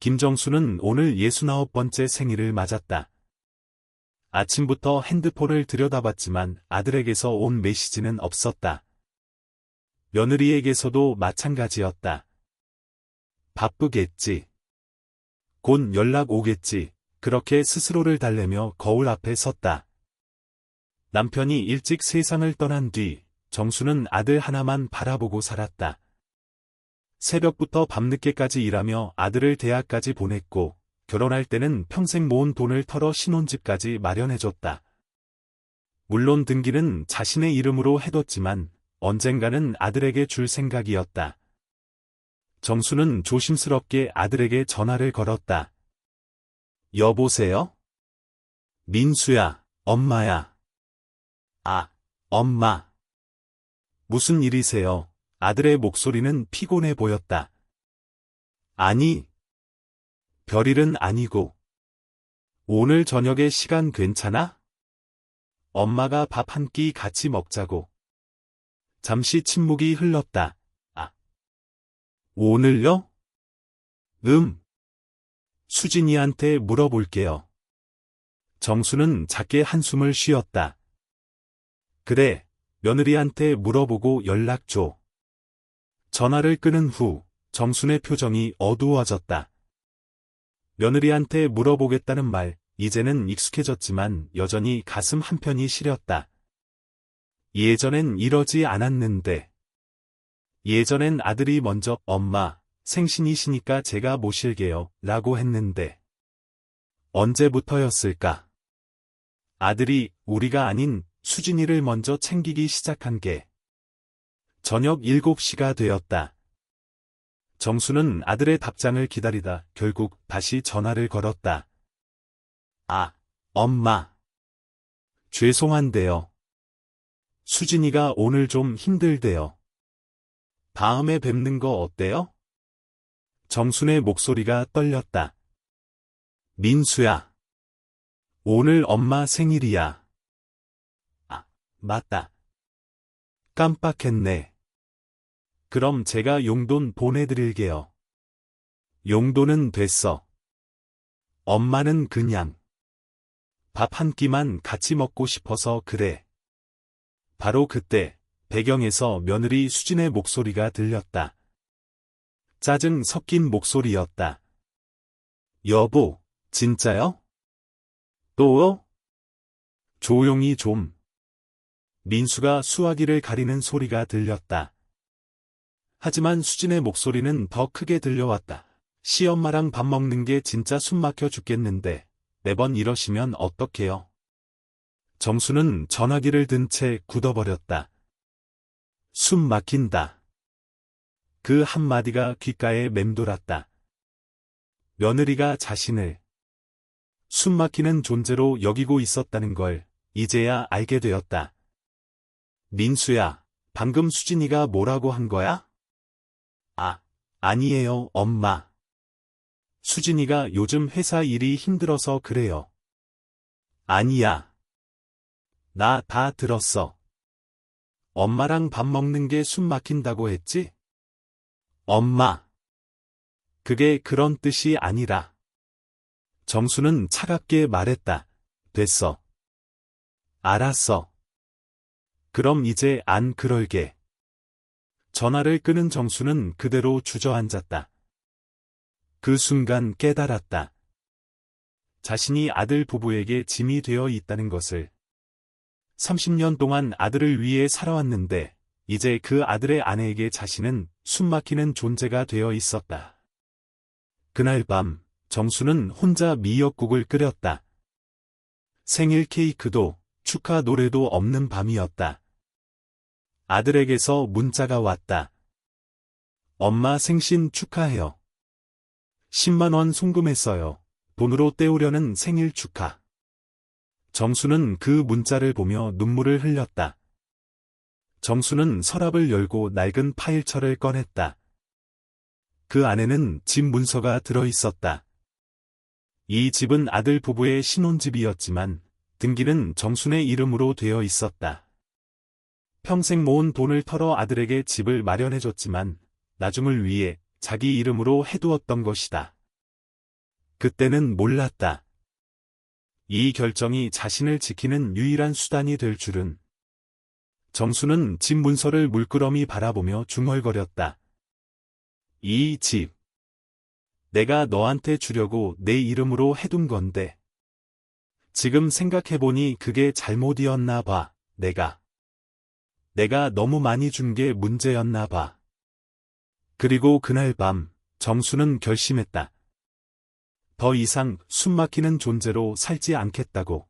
김정수는 오늘 69번째 생일을 맞았다. 아침부터 핸드폰을 들여다봤지만 아들에게서 온 메시지는 없었다. 며느리에게서도 마찬가지였다. 바쁘겠지. 곧 연락 오겠지. 그렇게 스스로를 달래며 거울 앞에 섰다. 남편이 일찍 세상을 떠난 뒤 정수는 아들 하나만 바라보고 살았다. 새벽부터 밤늦게까지 일하며 아들을 대학까지 보냈고 결혼할 때는 평생 모은 돈을 털어 신혼집까지 마련해줬다. 물론 등기는 자신의 이름으로 해뒀지만 언젠가는 아들에게 줄 생각이었다. 정수는 조심스럽게 아들에게 전화를 걸었다. 여보세요? 민수야, 엄마야. 아, 엄마. 무슨 일이세요? 아들의 목소리는 피곤해 보였다. 아니, 별일은 아니고. 오늘 저녁에 시간 괜찮아? 엄마가 밥 한 끼 같이 먹자고. 잠시 침묵이 흘렀다. 아, 오늘요? 수진이한테 물어볼게요. 정수는 작게 한숨을 쉬었다. 그래, 며느리한테 물어보고 연락 줘. 전화를 끊은 후 정순의 표정이 어두워졌다. 며느리한테 물어보겠다는 말, 이제는 익숙해졌지만 여전히 가슴 한편이 시렸다. 예전엔 이러지 않았는데. 예전엔 아들이 먼저 엄마, 생신이시니까 제가 모실게요 라고 했는데. 언제부터였을까? 아들이 우리가 아닌 수진이를 먼저 챙기기 시작한 게. 저녁 7시가 되었다. 정수는 아들의 답장을 기다리다 결국 다시 전화를 걸었다. 아, 엄마. 죄송한데요. 수진이가 오늘 좀 힘들대요. 다음에 뵙는 거 어때요? 정순의 목소리가 떨렸다. 민수야. 오늘 엄마 생일이야. 아, 맞다. 깜빡했네. 그럼 제가 용돈 보내드릴게요. 용돈은 됐어. 엄마는 그냥 밥 한 끼만 같이 먹고 싶어서 그래. 바로 그때 배경에서 며느리 수진의 목소리가 들렸다. 짜증 섞인 목소리였다. 여보, 진짜요? 또요? 조용히 좀. 민수가 수화기를 가리는 소리가 들렸다. 하지만 수진의 목소리는 더 크게 들려왔다. 시엄마랑 밥 먹는 게 진짜 숨 막혀 죽겠는데 매번 이러시면 어떡해요? 정수는 전화기를 든 채 굳어버렸다. 숨 막힌다. 그 한마디가 귓가에 맴돌았다. 며느리가 자신을 숨 막히는 존재로 여기고 있었다는 걸 이제야 알게 되었다. 민수야, 방금 수진이가 뭐라고 한 거야? 아, 아니에요, 엄마. 수진이가 요즘 회사 일이 힘들어서 그래요. 아니야. 나 다 들었어. 엄마랑 밥 먹는 게 숨 막힌다고 했지? 엄마. 그게 그런 뜻이 아니라. 정수는 차갑게 말했다. 됐어. 알았어. 그럼 이제 안 그럴게. 전화를 끊은 정수는 그대로 주저앉았다. 그 순간 깨달았다. 자신이 아들 부부에게 짐이 되어 있다는 것을. 30년 동안 아들을 위해 살아왔는데 이제 그 아들의 아내에게 자신은 숨막히는 존재가 되어 있었다. 그날 밤 정수는 혼자 미역국을 끓였다. 생일 케이크도 축하 노래도 없는 밤이었다. 아들에게서 문자가 왔다. 엄마 생신 축하해요. 10만 원 송금했어요. 돈으로 때우려는 생일 축하. 정수는 그 문자를 보며 눈물을 흘렸다. 정수는 서랍을 열고 낡은 파일철을 꺼냈다. 그 안에는 집 문서가 들어있었다. 이 집은 아들 부부의 신혼집이었지만 등기는 정순의 이름으로 되어 있었다. 평생 모은 돈을 털어 아들에게 집을 마련해줬지만 나중을 위해 자기 이름으로 해두었던 것이다. 그때는 몰랐다. 이 결정이 자신을 지키는 유일한 수단이 될 줄은. 정수는 집 문서를 물끄러미 바라보며 중얼거렸다. 이 집. 내가 너한테 주려고 내 이름으로 해둔 건데. 지금 생각해보니 그게 잘못이었나 봐, 내가 너무 많이 준 게 문제였나 봐. 그리고 그날 밤, 정수는 결심했다. 더 이상 숨막히는 존재로 살지 않겠다고.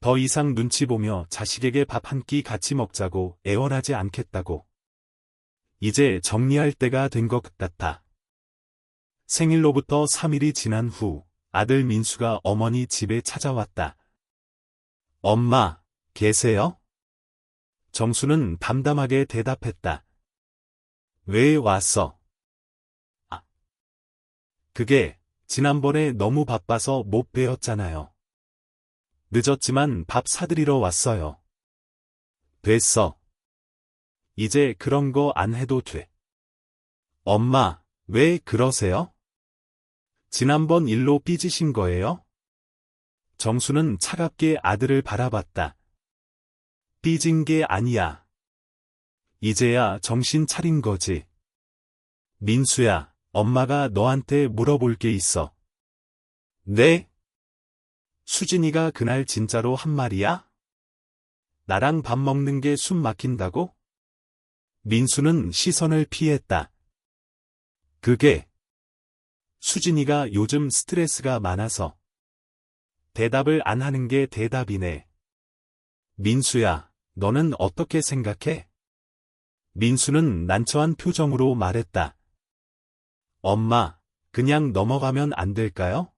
더 이상 눈치 보며 자식에게 밥 한 끼 같이 먹자고 애원하지 않겠다고. 이제 정리할 때가 된 것 같아. 생일로부터 3일이 지난 후 아들 민수가 어머니 집에 찾아왔다. 엄마, 계세요? 정수는 담담하게 대답했다. 왜 왔어? 아, 그게 지난번에 너무 바빠서 못 뵈었잖아요. 늦었지만 밥 사드리러 왔어요. 됐어. 이제 그런 거 안 해도 돼. 엄마, 왜 그러세요? 지난번 일로 삐지신 거예요? 정수는 차갑게 아들을 바라봤다. 삐진 게 아니야. 이제야 정신 차린 거지. 민수야, 엄마가 너한테 물어볼 게 있어. 네? 수진이가 그날 진짜로 한 말이야? 나랑 밥 먹는 게 숨 막힌다고? 민수는 시선을 피했다. 그게 수진이가 요즘 스트레스가 많아서 대답을 안 하는 게 대답이네. 민수야, 너는 어떻게 생각해? 민수는 난처한 표정으로 말했다. 엄마, 그냥 넘어가면 안 될까요?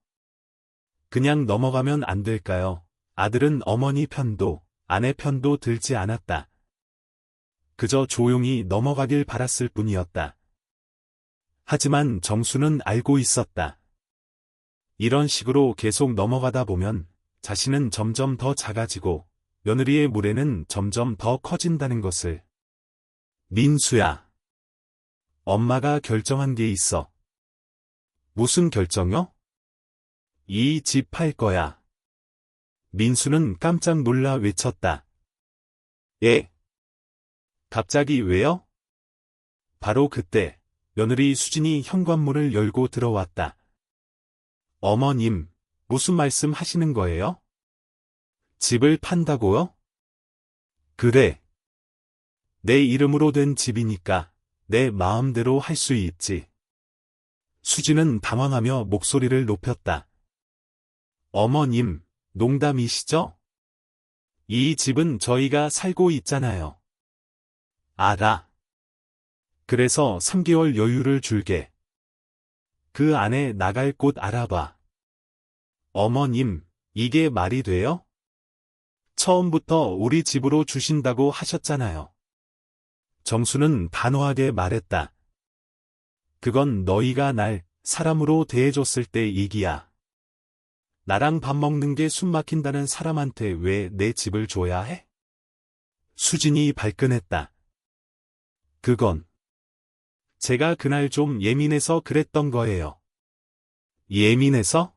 그냥 넘어가면 안 될까요? 아들은 어머니 편도, 아내 편도 들지 않았다. 그저 조용히 넘어가길 바랐을 뿐이었다. 하지만 정수는 알고 있었다. 이런 식으로 계속 넘어가다 보면 자신은 점점 더 작아지고 며느리의 무례는 점점 더 커진다는 것을. 민수야. 엄마가 결정한 게 있어. 무슨 결정요? 이 집 팔 거야. 민수는 깜짝 놀라 외쳤다. 예? 갑자기 왜요? 바로 그때 며느리 수진이 현관문을 열고 들어왔다. 어머님, 무슨 말씀 하시는 거예요? 집을 판다고요? 그래. 내 이름으로 된 집이니까 내 마음대로 할 수 있지. 수진은 당황하며 목소리를 높였다. 어머님, 농담이시죠? 이 집은 저희가 살고 있잖아요. 알아. 그래서 3개월 여유를 줄게. 그 안에 나갈 곳 알아봐. 어머님, 이게 말이 돼요? 처음부터 우리 집으로 주신다고 하셨잖아요. 정수는 단호하게 말했다. 그건 너희가 날 사람으로 대해줬을 때 얘기야. 나랑 밥 먹는 게 숨 막힌다는 사람한테 왜 내 집을 줘야 해? 수진이 발끈했다. 그건 제가 그날 좀 예민해서 그랬던 거예요. 예민해서?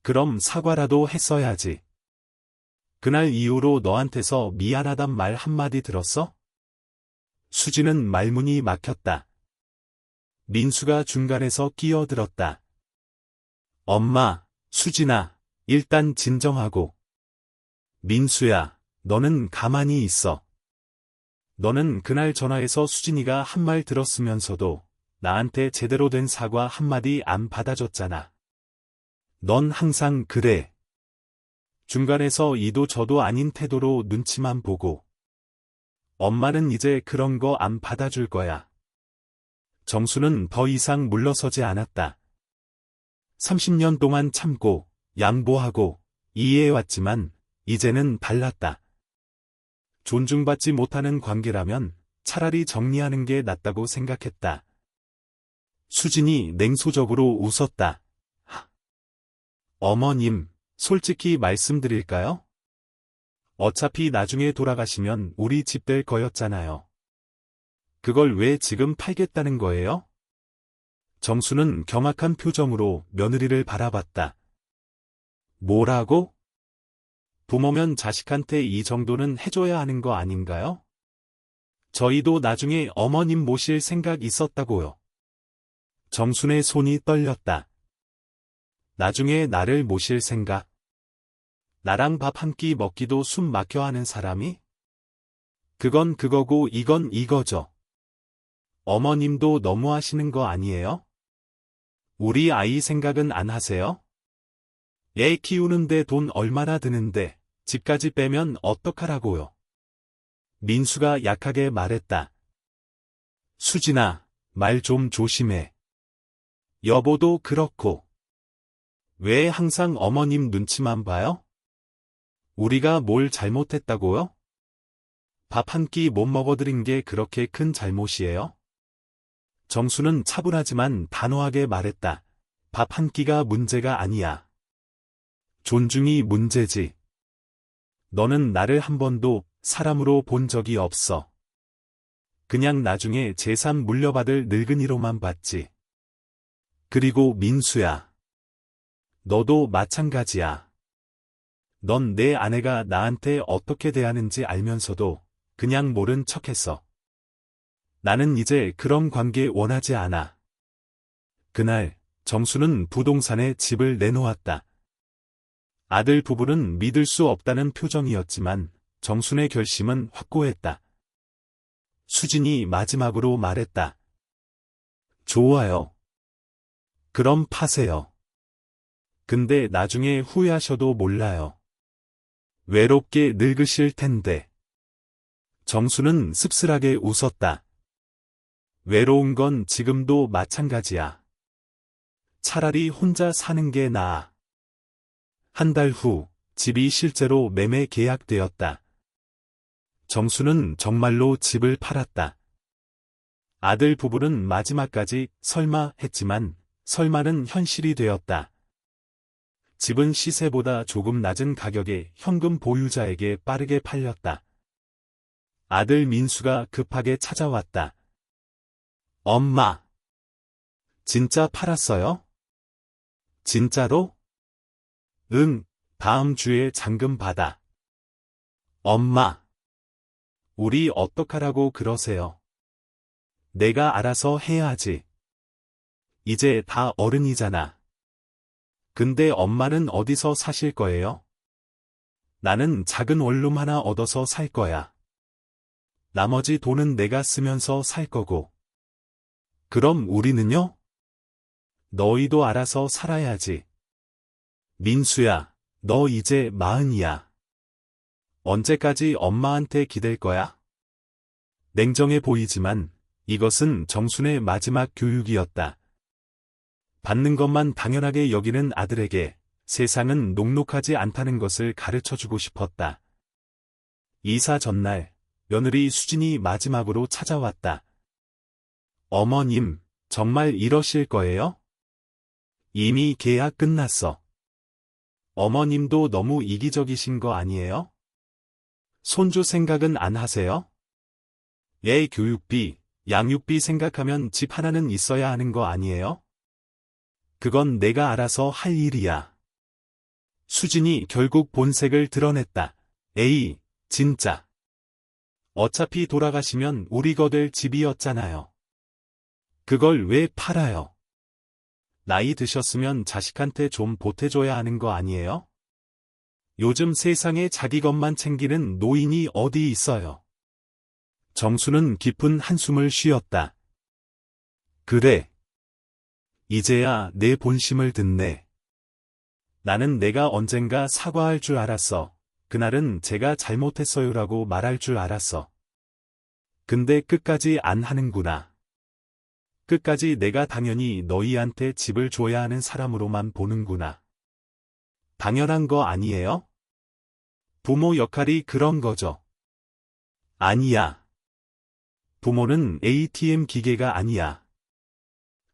그럼 사과라도 했어야지. 그날 이후로 너한테서 미안하단 말 한마디 들었어? 수진은 말문이 막혔다. 민수가 중간에서 끼어들었다. 엄마, 수진아, 일단 진정하고. 민수야, 너는 가만히 있어. 너는 그날 전화해서 수진이가 한 말 들었으면서도 나한테 제대로 된 사과 한마디 안 받아줬잖아. 넌 항상 그래. 중간에서 이도 저도 아닌 태도로 눈치만 보고. 엄마는 이제 그런 거 안 받아줄 거야. 정수는 더 이상 물러서지 않았다. 30년 동안 참고, 양보하고, 이해해왔지만, 이제는 달랐다. 존중받지 못하는 관계라면 차라리 정리하는 게 낫다고 생각했다. 수진이 냉소적으로 웃었다. 어머님, 솔직히 말씀드릴까요? 어차피 나중에 돌아가시면 우리 집 될 거였잖아요. 그걸 왜 지금 팔겠다는 거예요? 정수는 경악한 표정으로 며느리를 바라봤다. 뭐라고? 부모면 자식한테 이 정도는 해줘야 하는 거 아닌가요? 저희도 나중에 어머님 모실 생각 있었다고요. 정순의 손이 떨렸다. 나중에 나를 모실 생각? 나랑 밥 한 끼 먹기도 숨 막혀 하는 사람이? 그건 그거고 이건 이거죠. 어머님도 너무하시는 거 아니에요? 우리 아이 생각은 안 하세요? 애 키우는데 돈 얼마나 드는데 집까지 빼면 어떡하라고요? 민수가 약하게 말했다. 수진아, 말 좀 조심해. 여보도 그렇고. 왜 항상 어머님 눈치만 봐요? 우리가 뭘 잘못했다고요? 밥 한 끼 못 먹어드린 게 그렇게 큰 잘못이에요? 정수는 차분하지만 단호하게 말했다. 밥 한 끼가 문제가 아니야. 존중이 문제지. 너는 나를 한 번도 사람으로 본 적이 없어. 그냥 나중에 재산 물려받을 늙은이로만 봤지. 그리고 민수야. 너도 마찬가지야. 넌 내 아내가 나한테 어떻게 대하는지 알면서도 그냥 모른 척했어. 나는 이제 그런 관계 원하지 않아. 그날 정수는 부동산에 집을 내놓았다. 아들 부부는 믿을 수 없다는 표정이었지만 정순의 결심은 확고했다. 수진이 마지막으로 말했다. 좋아요. 그럼 파세요. 근데 나중에 후회하셔도 몰라요. 외롭게 늙으실 텐데. 정수는 씁쓸하게 웃었다. 외로운 건 지금도 마찬가지야. 차라리 혼자 사는 게 나아. 한 달 후, 집이 실제로 매매 계약되었다. 정수는 정말로 집을 팔았다. 아들 부부는 마지막까지 설마 했지만 설마는 현실이 되었다. 집은 시세보다 조금 낮은 가격에 현금 보유자에게 빠르게 팔렸다. 아들 민수가 급하게 찾아왔다. 엄마. 진짜 팔았어요? 진짜로? 응, 다음 주에 잔금 받아. 엄마. 우리 어떡하라고 그러세요? 내가 알아서 해야지. 이제 다 어른이잖아. 근데 엄마는 어디서 사실 거예요? 나는 작은 원룸 하나 얻어서 살 거야. 나머지 돈은 내가 쓰면서 살 거고. 그럼 우리는요? 너희도 알아서 살아야지. 민수야, 너 이제 40이야. 언제까지 엄마한테 기댈 거야? 냉정해 보이지만 이것은 정순의 마지막 교육이었다. 받는 것만 당연하게 여기는 아들에게 세상은 녹록하지 않다는 것을 가르쳐주고 싶었다. 이사 전날, 며느리 수진이 마지막으로 찾아왔다. 어머님, 정말 이러실 거예요? 이미 계약 끝났어. 어머님도 너무 이기적이신 거 아니에요? 손주 생각은 안 하세요? 애 교육비, 양육비 생각하면 집 하나는 있어야 하는 거 아니에요? 그건 내가 알아서 할 일이야. 수진이 결국 본색을 드러냈다. 에이, 진짜. 어차피 돌아가시면 우리 거될 집이었잖아요. 그걸 왜 팔아요? 나이 드셨으면 자식한테 좀 보태줘야 하는 거 아니에요? 요즘 세상에 자기 것만 챙기는 노인이 어디 있어요? 정수는 깊은 한숨을 쉬었다. 그래. 이제야 내 본심을 듣네. 나는 내가 언젠가 사과할 줄 알았어. 그날은 제가 잘못했어요라고 말할 줄 알았어. 근데 끝까지 안 하는구나. 끝까지 내가 당연히 너희한테 집을 줘야 하는 사람으로만 보는구나. 당연한 거 아니에요? 부모 역할이 그런 거죠. 아니야. 부모는 ATM 기계가 아니야.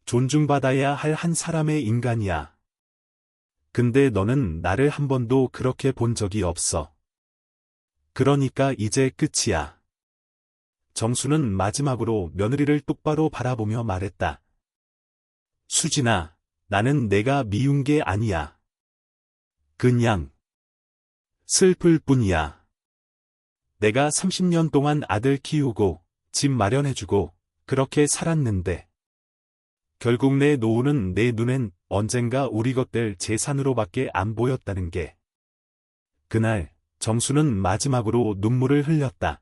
존중받아야 할 한 사람의 인간이야. 근데 너는 나를 한 번도 그렇게 본 적이 없어. 그러니까 이제 끝이야. 정수는 마지막으로 며느리를 똑바로 바라보며 말했다. 수진아, 나는 내가 미운 게 아니야. 그냥 슬플 뿐이야. 내가 30년 동안 아들 키우고 집 마련해주고 그렇게 살았는데 결국 내 노후는 내 눈엔 언젠가 우리 것들 재산으로밖에 안 보였다는 게. 그날 정수는 마지막으로 눈물을 흘렸다.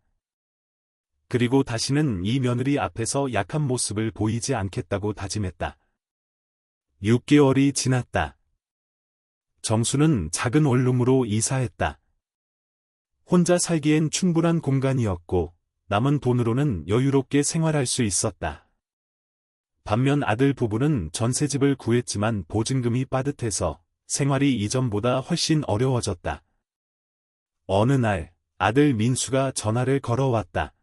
그리고 다시는 이 며느리 앞에서 약한 모습을 보이지 않겠다고 다짐했다. 6개월이 지났다. 정수는 작은 원룸으로 이사했다. 혼자 살기엔 충분한 공간이었고 남은 돈으로는 여유롭게 생활할 수 있었다. 반면 아들 부부는 전셋집을 구했지만 보증금이 빠듯해서 생활이 이전보다 훨씬 어려워졌다. 어느 날 아들 민수가 전화를 걸어왔다.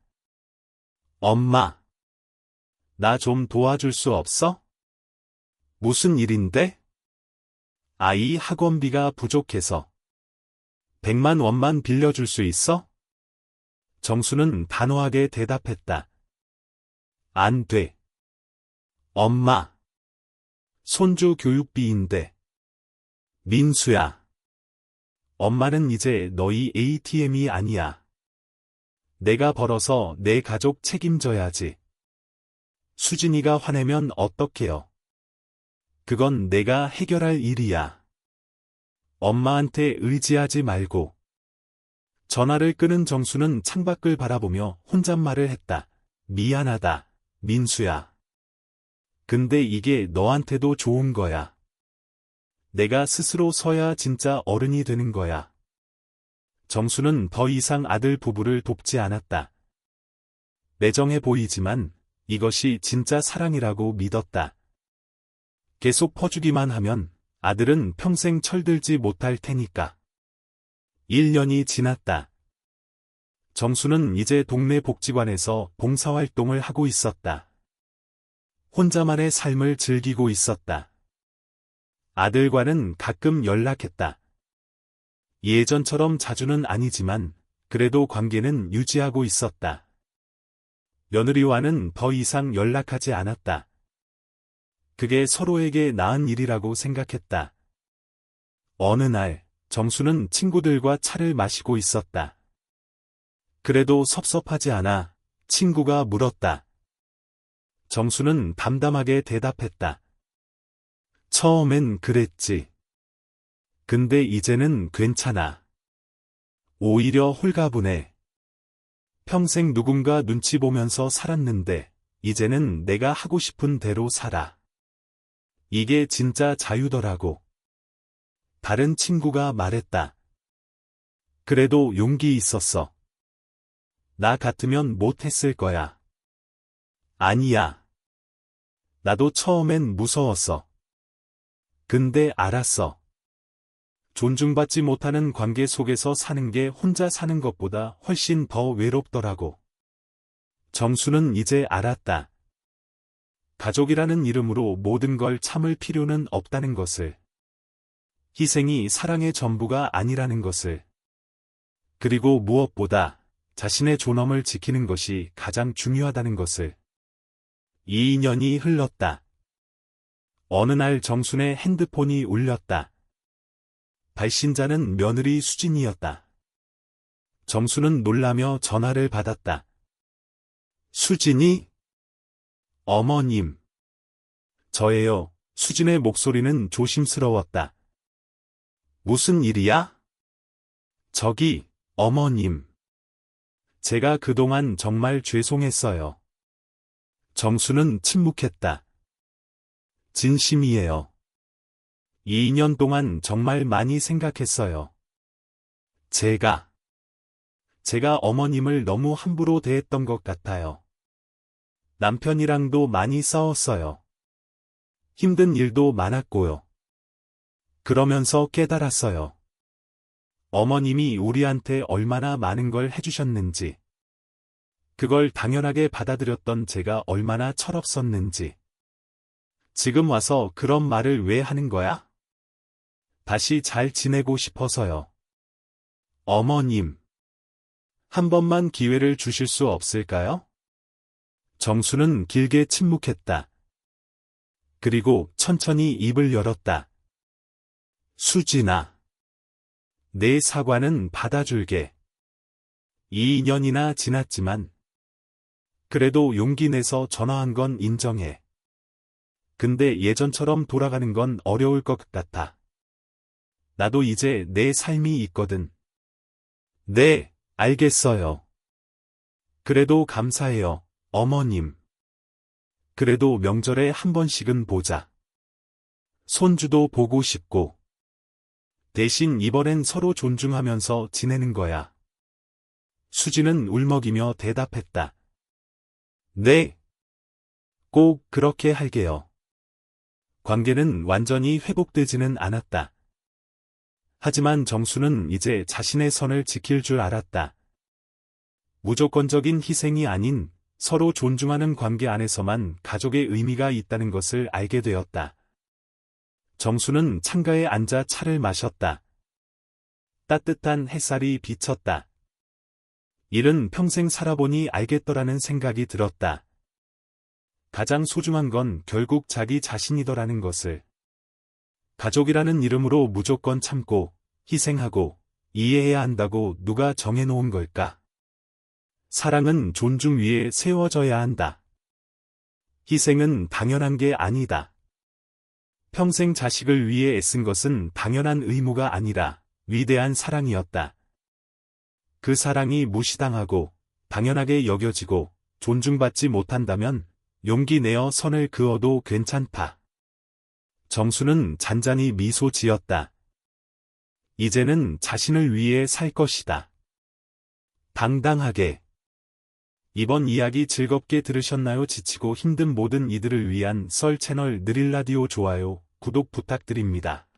엄마, 나 좀 도와줄 수 없어? 무슨 일인데? 아이 학원비가 부족해서. 100만 원만 빌려줄 수 있어? 정수는 단호하게 대답했다. 안 돼. 엄마, 손주 교육비인데. 민수야, 엄마는 이제 너희 ATM이 아니야. 내가 벌어서 내 가족 책임져야지. 수진이가 화내면 어떡해요? 그건 내가 해결할 일이야. 엄마한테 의지하지 말고. 전화를 끊은 정수는 창밖을 바라보며 혼잣말을 했다. 미안하다, 민수야. 근데 이게 너한테도 좋은 거야. 내가 스스로 서야 진짜 어른이 되는 거야. 정수는 더 이상 아들 부부를 돕지 않았다. 매정해 보이지만 이것이 진짜 사랑이라고 믿었다. 계속 퍼주기만 하면 아들은 평생 철들지 못할 테니까. 1년이 지났다. 정수는 이제 동네 복지관에서 봉사활동을 하고 있었다. 혼자만의 삶을 즐기고 있었다. 아들과는 가끔 연락했다. 예전처럼 자주는 아니지만 그래도 관계는 유지하고 있었다. 며느리와는 더 이상 연락하지 않았다. 그게 서로에게 나은 일이라고 생각했다. 어느 날 정수는 친구들과 차를 마시고 있었다. 그래도 섭섭하지 않아? 친구가 물었다. 정수는 담담하게 대답했다. 처음엔 그랬지. 근데 이제는 괜찮아. 오히려 홀가분해. 평생 누군가 눈치 보면서 살았는데 이제는 내가 하고 싶은 대로 살아. 이게 진짜 자유더라고. 다른 친구가 말했다. 그래도 용기 있었어. 나 같으면 못했을 거야. 아니야. 나도 처음엔 무서웠어. 근데 알았어. 존중받지 못하는 관계 속에서 사는 게 혼자 사는 것보다 훨씬 더 외롭더라고. 정수는 이제 알았다. 가족이라는 이름으로 모든 걸 참을 필요는 없다는 것을. 희생이 사랑의 전부가 아니라는 것을. 그리고 무엇보다 자신의 존엄을 지키는 것이 가장 중요하다는 것을. 2년이 흘렀다. 어느 날 정순의 핸드폰이 울렸다. 발신자는 며느리 수진이었다. 정수는 놀라며 전화를 받았다. 수진이? 어머님. 저예요. 수진의 목소리는 조심스러웠다. 무슨 일이야? 저기, 어머님. 제가 그동안 정말 죄송했어요. 정수는 침묵했다. 진심이에요. 2년 동안 정말 많이 생각했어요. 제가 어머님을 너무 함부로 대했던 것 같아요. 남편이랑도 많이 싸웠어요. 힘든 일도 많았고요. 그러면서 깨달았어요. 어머님이 우리한테 얼마나 많은 걸 해주셨는지. 그걸 당연하게 받아들였던 제가 얼마나 철없었는지. 지금 와서 그런 말을 왜 하는 거야? 다시 잘 지내고 싶어서요. 어머님. 한 번만 기회를 주실 수 없을까요? 정수는 길게 침묵했다. 그리고 천천히 입을 열었다. 수진아. 내 사과는 받아줄게. 2년이나 지났지만 그래도 용기 내서 전화한 건 인정해. 근데 예전처럼 돌아가는 건 어려울 것 같아. 나도 이제 내 삶이 있거든. 네, 알겠어요. 그래도 감사해요, 어머님. 그래도 명절에 한 번씩은 보자. 손주도 보고 싶고. 대신 이번엔 서로 존중하면서 지내는 거야. 수지는 울먹이며 대답했다. 네. 꼭 그렇게 할게요. 관계는 완전히 회복되지는 않았다. 하지만 정수는 이제 자신의 선을 지킬 줄 알았다. 무조건적인 희생이 아닌 서로 존중하는 관계 안에서만 가족의 의미가 있다는 것을 알게 되었다. 정수는 창가에 앉아 차를 마셨다. 따뜻한 햇살이 비쳤다. 일은 평생 살아보니 알겠더라는 생각이 들었다. 가장 소중한 건 결국 자기 자신이더라는 것을. 가족이라는 이름으로 무조건 참고, 희생하고, 이해해야 한다고 누가 정해놓은 걸까? 사랑은 존중 위에 세워져야 한다. 희생은 당연한 게 아니다. 평생 자식을 위해 애쓴 것은 당연한 의무가 아니라 위대한 사랑이었다. 그 사랑이 무시당하고 당연하게 여겨지고 존중받지 못한다면 용기 내어 선을 그어도 괜찮다. 정수는 잔잔히 미소 지었다. 이제는 자신을 위해 살 것이다. 당당하게. 이번 이야기 즐겁게 들으셨나요? 지치고 힘든 모든 이들을 위한 썰 채널 느릴라디오 좋아요, 구독 부탁드립니다.